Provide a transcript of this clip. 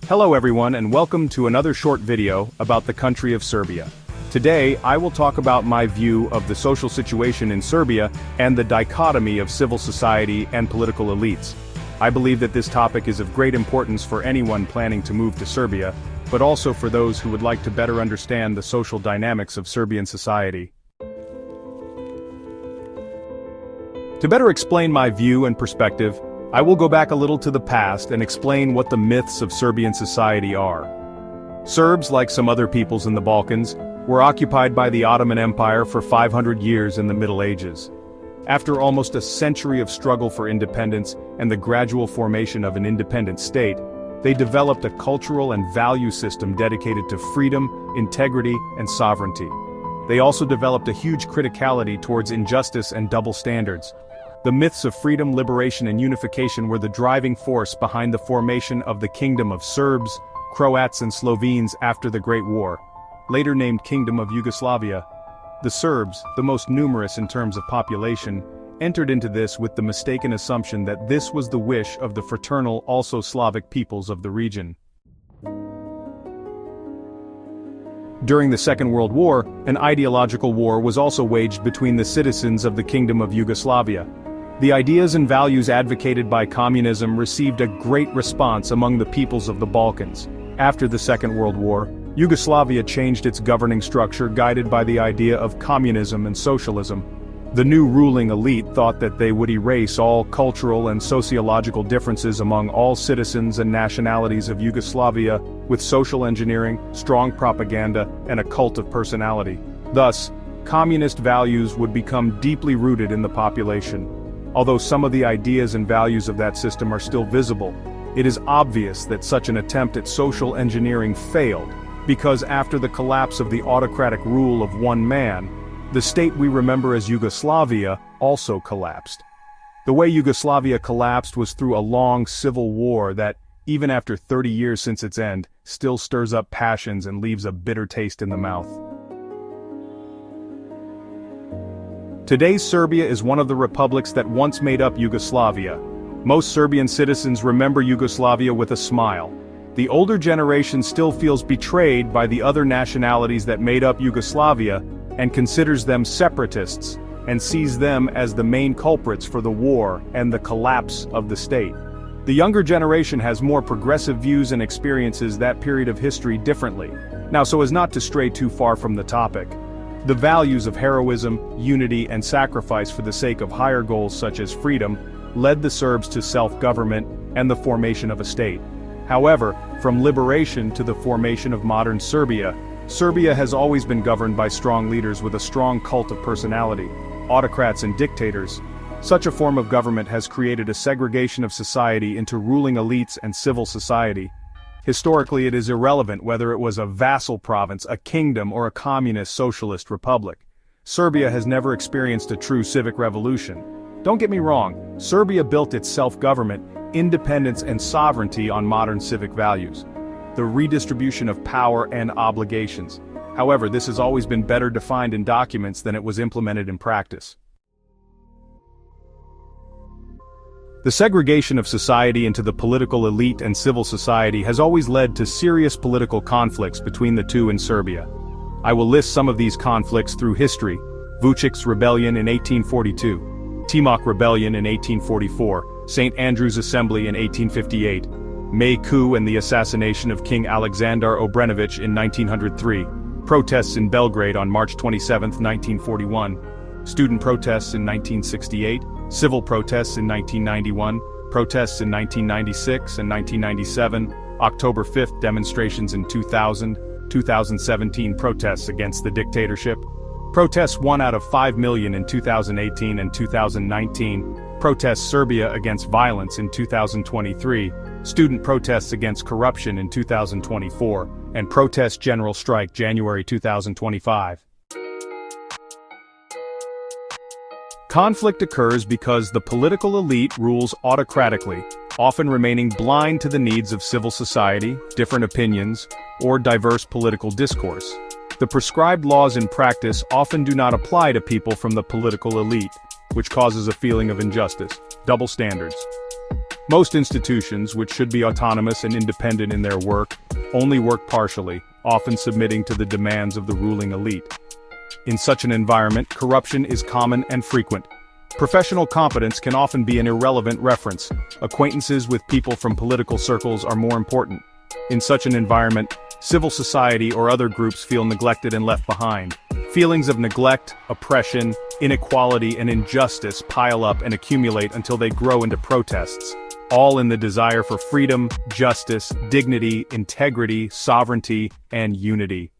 Hello everyone and welcome to another short video about the country of Serbia. Today, I will talk about my view of the social situation in Serbia and the dichotomy of civil society and political elites. I believe that this topic is of great importance for anyone planning to move to Serbia, but also for those who would like to better understand the social dynamics of Serbian society. To better explain my view and perspective, I will go back a little to the past and explain what the myths of Serbian society are. Serbs, like some other peoples in the Balkans, were occupied by the Ottoman Empire for 500 years in the Middle Ages. After almost a century of struggle for independence and the gradual formation of an independent state, they developed a cultural and value system dedicated to freedom, integrity, and sovereignty. They also developed a huge criticality towards injustice and double standards. The myths of freedom, liberation, and unification were the driving force behind the formation of the Kingdom of Serbs, Croats, and Slovenes after the Great War, later named Kingdom of Yugoslavia. The Serbs, the most numerous in terms of population, entered into this with the mistaken assumption that this was the wish of the fraternal, also Slavic peoples of the region. During the Second World War, an ideological war was also waged between the citizens of the Kingdom of Yugoslavia. The ideas and values advocated by communism received a great response among the peoples of the Balkans. After the Second World War, Yugoslavia changed its governing structure guided by the idea of communism and socialism. The new ruling elite thought that they would erase all cultural and sociological differences among all citizens and nationalities of Yugoslavia with social engineering, strong propaganda, and a cult of personality. Thus, communist values would become deeply rooted in the population. Although some of the ideas and values of that system are still visible, it is obvious that such an attempt at social engineering failed, because after the collapse of the autocratic rule of one man, the state we remember as Yugoslavia also collapsed. The way Yugoslavia collapsed was through a long civil war that, even after 30 years since its end, still stirs up passions and leaves a bitter taste in the mouth. Today's Serbia is one of the republics that once made up Yugoslavia. Most Serbian citizens remember Yugoslavia with a smile. The older generation still feels betrayed by the other nationalities that made up Yugoslavia and considers them separatists and sees them as the main culprits for the war and the collapse of the state. The younger generation has more progressive views and experiences that period of history differently. Now, so as not to stray too far from the topic, the values of heroism, unity, and sacrifice for the sake of higher goals such as freedom led the Serbs to self-government and the formation of a state. However, from liberation to the formation of modern Serbia, Serbia has always been governed by strong leaders with a strong cult of personality, autocrats and dictators. Such a form of government has created a segregation of society into ruling elites and civil society. Historically, it is irrelevant whether it was a vassal province, a kingdom, or a communist socialist republic. Serbia has never experienced a true civic revolution. Don't get me wrong, Serbia built its self-government, independence, and sovereignty on modern civic values. The redistribution of power and obligations. However, this has always been better defined in documents than it was implemented in practice. The segregation of society into the political elite and civil society has always led to serious political conflicts between the two in Serbia. I will list some of these conflicts through history: Vucic's Rebellion in 1842, Timok Rebellion in 1844, St. Andrew's Assembly in 1858, May coup and the assassination of King Aleksandar Obrenović in 1903, protests in Belgrade on March 27, 1941, student protests in 1968, civil protests in 1991, protests in 1996 and 1997, October 5th demonstrations in 2000, 2017 protests against the dictatorship, protests 1 out of 5 million in 2018 and 2019, protests Serbia against violence in 2023, student protests against corruption in 2024, and protest general strike January 2025. Conflict occurs because the political elite rules autocratically, often remaining blind to the needs of civil society, different opinions, or diverse political discourse. The prescribed laws in practice often do not apply to people from the political elite, which causes a feeling of injustice, double standards. Most institutions, which should be autonomous and independent in their work, only work partially, often submitting to the demands of the ruling elite. In such an environment, corruption is common and frequent. Professional competence can often be an irrelevant reference. Acquaintances with people from political circles are more important. In such an environment, civil society or other groups feel neglected and left behind. Feelings of neglect, oppression, inequality, and injustice pile up and accumulate until they grow into protests, all in the desire for freedom, justice, dignity, integrity, sovereignty, and unity.